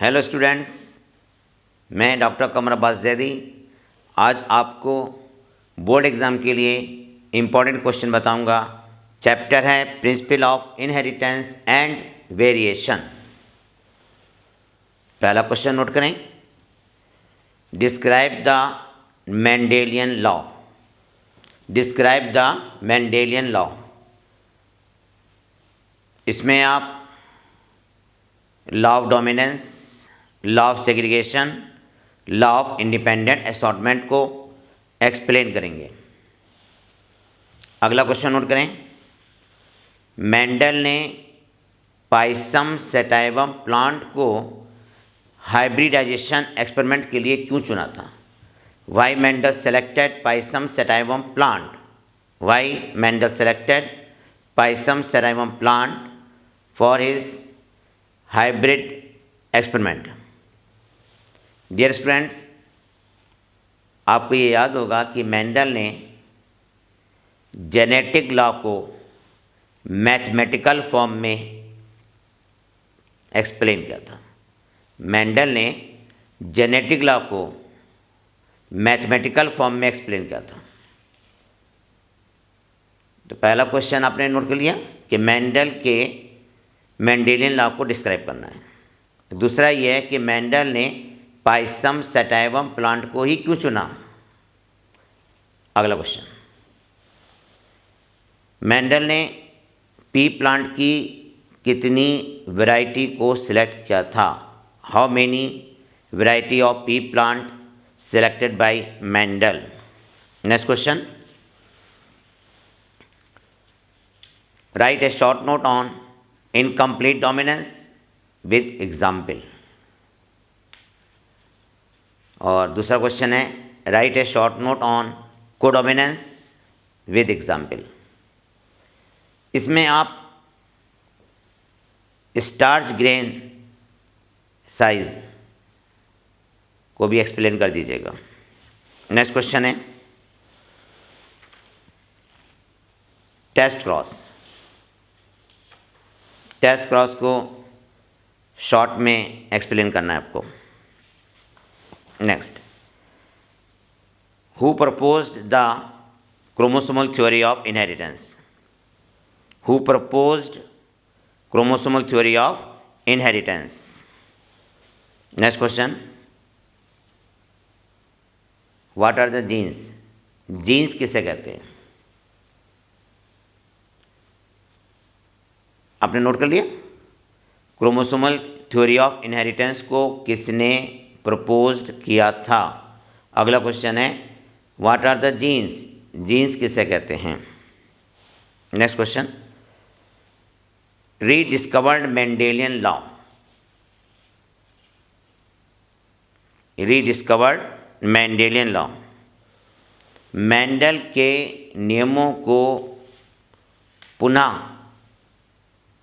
Hello students, मैं doctor Qamar Abbas Zaidi आज आपको बोर्ड एग्ज़ाम के लिए इम्पॉर्टेंट क्वेश्चन बताऊंगा। चैप्टर है principle of inheritance and variation. पहला क्वेश्चन नोट करें, describe the Mendelian law. Describe the Mendelian law. इसमें आप law of dominance, law of segregation, law of independent assortment को एक्सप्लेन करेंगे। अगला क्वेश्चन नोट करें, मेंडल ने पाइसम सैटाइवम प्लांट को हाइब्रिडाइजेशन एक्सपेरिमेंट के लिए क्यों चुना था? Why Mendel selected pisum sativum plant? Why Mendel selected pisum sativum plant for his hybrid experiment? Dear students, आपको ये याद होगा कि मेंडल ने जेनेटिक लॉ को मैथमेटिकल फॉर्म में एक्सप्लेन किया था। मेंडल ने जेनेटिक लॉ को मैथमेटिकल फॉर्म में एक्सप्लेन किया था। तो पहला क्वेश्चन आपने नोट कर लिया कि मेंडल के मेंडेलियन लॉ को डिस्क्राइब करना है। दूसरा यह है कि मेंडल ने पाइसम सैटाइवम प्लांट को ही क्यों चुना? अगला क्वेश्चन, मेंडल ने पी प्लांट की कितनी वैरायटी को सिलेक्ट किया था? How many variety of P plant selected by Mendel? Next question, write a short note on incomplete dominance with example. और दूसरा क्वेश्चन है, right A short note on codominance with example. इसमें आप starch grain size को भी explain कर दीजिएगा। Next question है, टेस्ट क्रॉस। टेस्ट क्रॉस को शॉर्ट में एक्सप्लेन करना है आपको। Next, who proposed the chromosomal theory of inheritance? Who proposed chromosomal theory of inheritance? Next question, what are the genes? Genes किसे कहते हैं? आपने नोट कर लिया? क्रोमोसोमल थ्योरी ऑफ इनहेरिटेंस को किसने प्रपोज्ड किया था? अगला क्वेश्चन है, what are the genes? Genes किसे कहते हैं? Next question, rediscovered Mendelian law. Rediscovered Mendelian law. Mendel के नियमों को पुनः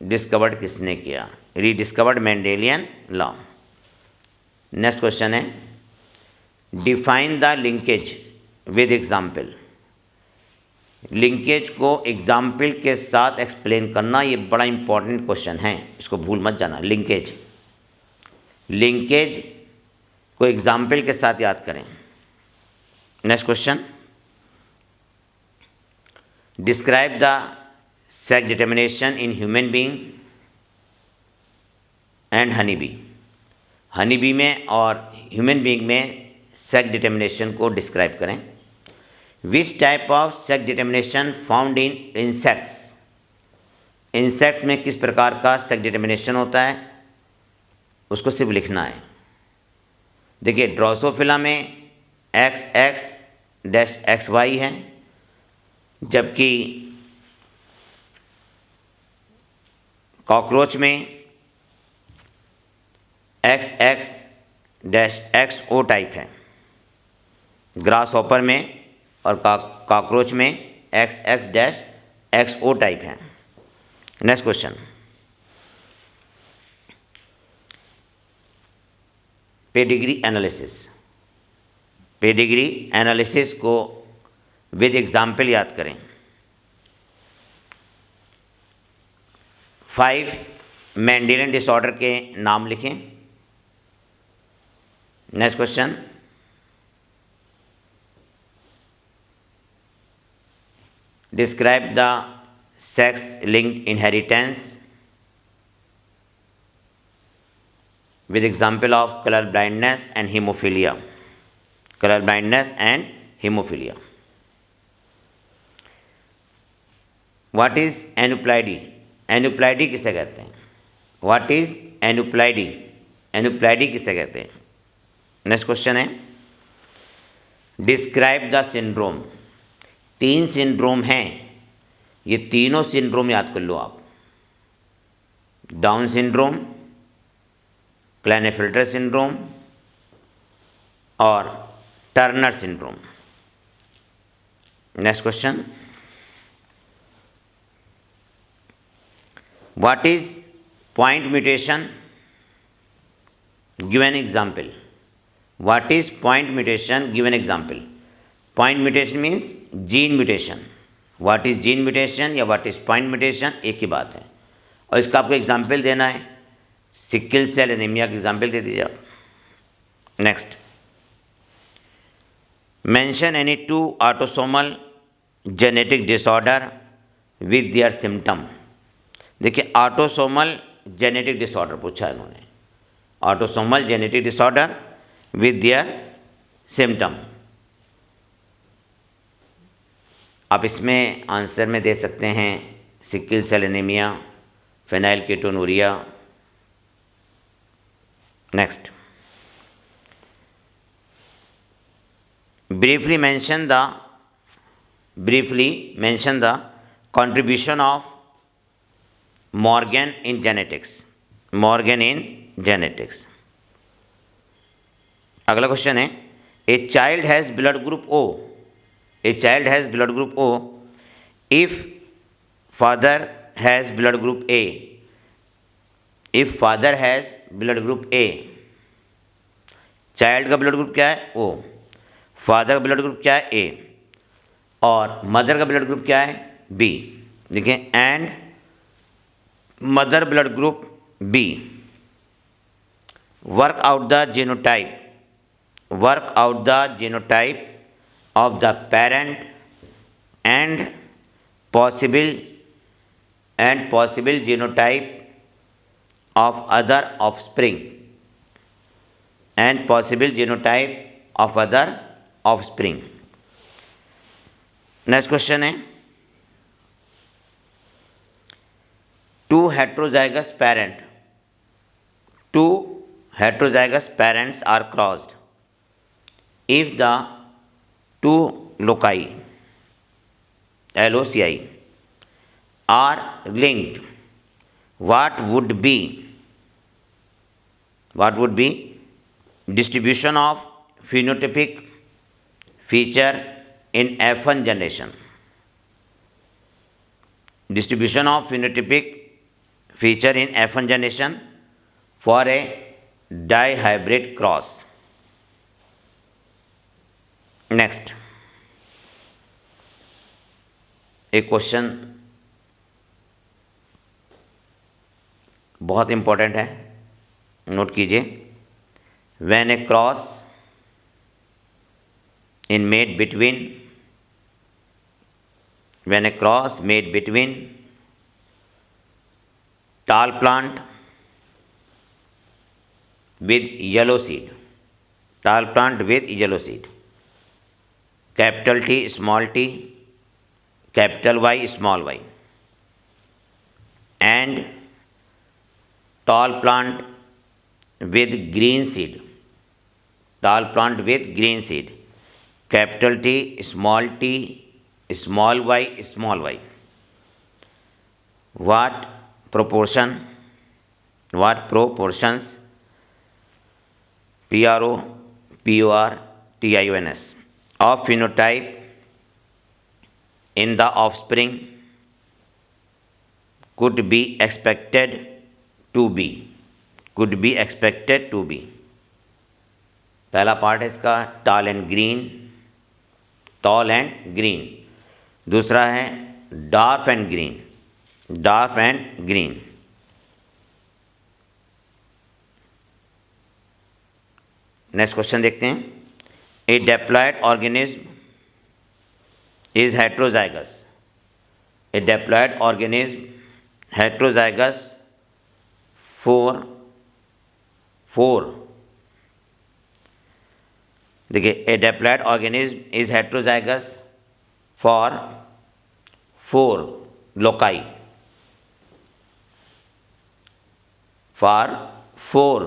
डिस्कवर्ड किसने किया? Rediscovered Mendelian law. Next question है, define the linkage with example. Linkage को एग्जाम्पल के साथ एक्सप्लेन करना, ये बड़ा इंपॉर्टेंट क्वेश्चन है, इसको भूल मत जाना। लिंकेज, लिंकेज को एग्जाम्पल के साथ याद करें। Next question, describe the sex determination in human being and honey bee. Honey bee में और ह्यूमन बीइंग में सेक्स डिटर्मिनेशन को डिस्क्राइब करें। Which type of sex determination found in insects? Insects में किस प्रकार का सेक्स डिटर्मिनेशन होता है, उसको सिर्फ लिखना है। देखिए, ड्रोसोफिला में XX-XY है, जबकि कॉकरोच में XX-XO टाइप है। ग्रास हॉपर में और कॉकरोच में XX-XO टाइप है। Next question, pedigree analysis. Pedigree analysis को विद एग्जाम्पल याद करें। 5 मेंडेलियन डिसऑर्डर के नाम लिखें। Next question, describe the sex linked inheritance with example of color blindness and hemophilia. Color blindness and hemophilia. What is aneuploidy? Aneuploidy किसे कहते हैं? What is aneuploidy? Aneuploidy किसे कहते हैं? नेक्स्ट क्वेश्चन है, डिस्क्राइब द सिंड्रोम. 3 सिंड्रोम हैं, ये तीनों सिंड्रोम याद कर लो आप. डाउन सिंड्रोम, क्लेनेफिल्टर सिंड्रोम और Turner syndrome. Next question, what is point mutation? Give an example. What is point mutation? Give an example. Point mutation means gene mutation. What is gene mutation या what is point mutation, एक ही बात है. और इसका आपको example देना है, sickle cell anaemia का एग्जाम्पल दे दीजिए आप. Next, mention any 2 autosomal genetic disorder with their symptom. देखिए, ऑटोसोमल जेनेटिक डिसऑर्डर पूछा है इन्होंने. Autosomal genetic disorder with their symptom. आप इसमें आंसर में दे सकते हैं sickle cell anaemia, phenylketonuria. Next, briefly mention the contribution of Morgan in genetics. Morgan in genetics. अगला क्वेश्चन है, a child has blood group O. A child has blood group O if father has blood group A. If father has blood group A, child का blood group क्या है? ओ. Father का blood group क्या है? ए. और mother का blood group क्या है? बी. देखिए, and mother blood group B. Work out the genotype. Work out the genotype of the parent and possible genotype of other offspring and possible genotype of other offspring. Next question है, 2 heterozygous parents are crossed if the 2 loci LOCI are linked. What would be distribution of phenotypic feature in F1 generation? Distribution of phenotypic feature in F1 generation for a dihybrid cross. Next, एक question बहुत important है, note कीजिए. When A cross made between tall plant with yellow seed, capital T small t, capital Y small y, and tall plant with green seed, capital T small t small y. What proportions PROPORTIONS of phenotype in the offspring could be expected to be. पहला part है इसका tall and green. दूसरा है dwarf and green. Next question देखते हैं। ए diploid organism is heterozygous. A diploid organism heterozygous four देखिए, ए diploid organism is heterozygous for 4 loci, for 4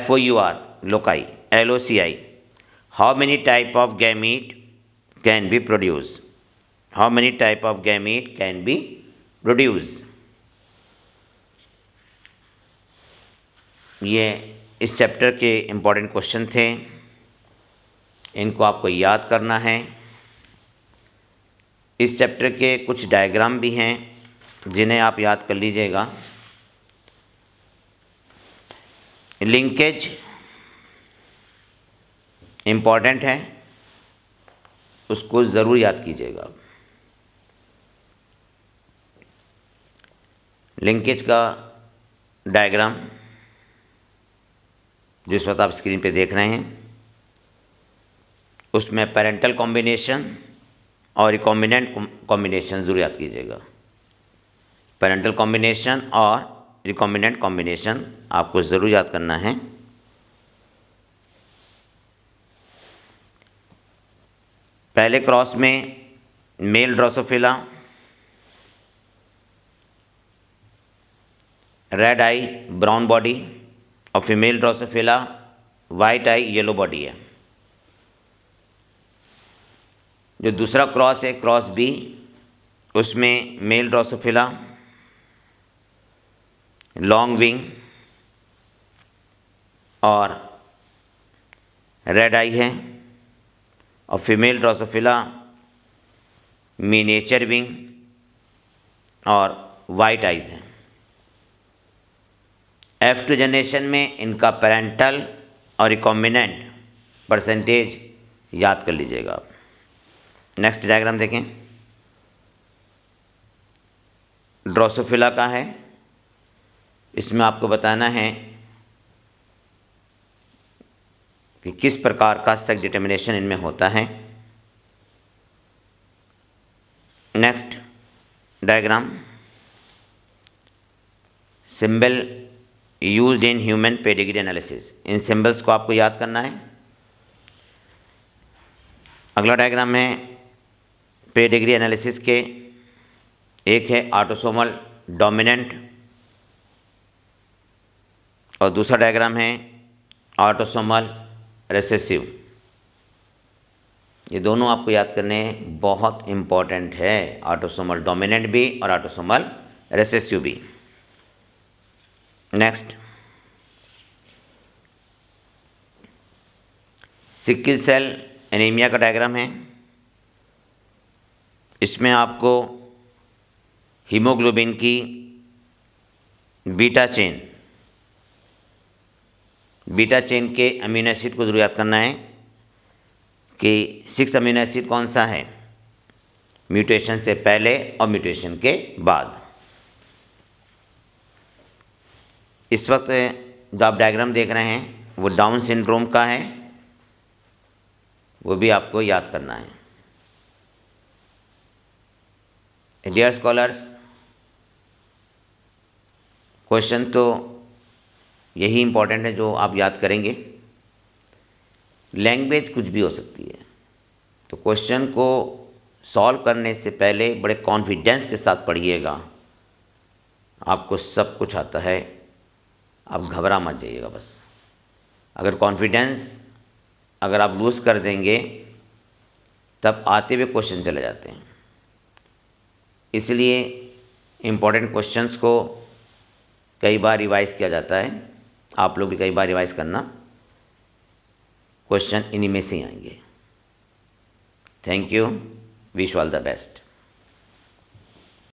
FOUR loci LOCI. How many type of gamete can be produced? How many type of gamete can be produced? ये इस chapter के important question थे, इनको आपको याद करना है। इस चैप्टर के कुछ डायग्राम भी हैं जिन्हें आप याद कर लीजिएगा। लिंकेज इम्पॉर्टेंट है, उसको ज़रूर याद कीजिएगा। लिंकेज का डायग्राम जिस वक्त आप स्क्रीन पे देख रहे हैं, उसमें पेरेंटल कॉम्बिनेशन और रिकॉम्बिनेंट कॉम्बिनेशन ज़रूर याद कीजिएगा। पेरेंटल कॉम्बिनेशन और रिकॉम्बिनेंट कॉम्बिनेशन आपको ज़रूर याद करना है। पहले क्रॉस में मेल ड्रोसोफिला, रेड आई ब्राउन बॉडी, और फीमेल ड्रोसोफिला वाइट आई येलो बॉडी है। जो दूसरा क्रॉस है, क्रॉस बी, उसमें मेल ड्रोसोफिला लॉन्ग विंग और रेड आई है, और फीमेल ड्रोसोफिला मिनिएचर विंग और वाइट आइज हैं। F2 जनरेशन में इनका पेरेंटल और रिकॉम्बिनेंट परसेंटेज याद कर लीजिएगा। नेक्स्ट डायग्राम देखें, ड्रोसोफिला का है। इसमें आपको बताना है कि किस प्रकार का सेक्स डिटर्मिनेशन इनमें होता है। Next diagram, symbol used in human pedigree analysis. In symbols को आपको याद करना है। अगला डायग्राम है पेडिग्री एनालिसिस के, एक है ऑटोसोमल डोमिनेंट और दूसरा डायग्राम है ऑटोसोमल रिसेसिव। ये दोनों आपको याद करने बहुत इम्पॉर्टेंट है, ऑटोसोमल डोमिनेंट भी और ऑटोसोमल रिसेसिव भी। नेक्स्ट, सिकल सेल एनीमिया का डायग्राम है। इसमें आपको हीमोग्लोबिन की बीटा चेन के अमीनो एसिड को ज़रूर याद करना है कि 6 अमीनो एसिड कौन सा है, म्यूटेशन से पहले और म्यूटेशन के बाद। इस वक्त जो आप डायग्राम देख रहे हैं वो डाउन सिंड्रोम का है, वो भी आपको याद करना है। डियर स्कॉलर्स, क्वेश्चन तो यही इम्पोर्टेंट है जो आप याद करेंगे। लैंग्वेज कुछ भी हो सकती है, तो क्वेश्चन को सॉल्व करने से पहले बड़े कॉन्फिडेंस के साथ पढ़िएगा। आपको सब कुछ आता है, आप घबरा मत जाइएगा। बस अगर कॉन्फिडेंस अगर आप लूज़ कर देंगे तब आते हुए क्वेश्चन चले जाते हैं। इसलिए इम्पोर्टेंट क्वेश्चंस को कई बार रिवाइज़ किया जाता है। आप लोग भी कई बार रिवाइज़ करना, क्वेश्चन इन्हीं में से ही आएंगे। Thank you, wish all the best.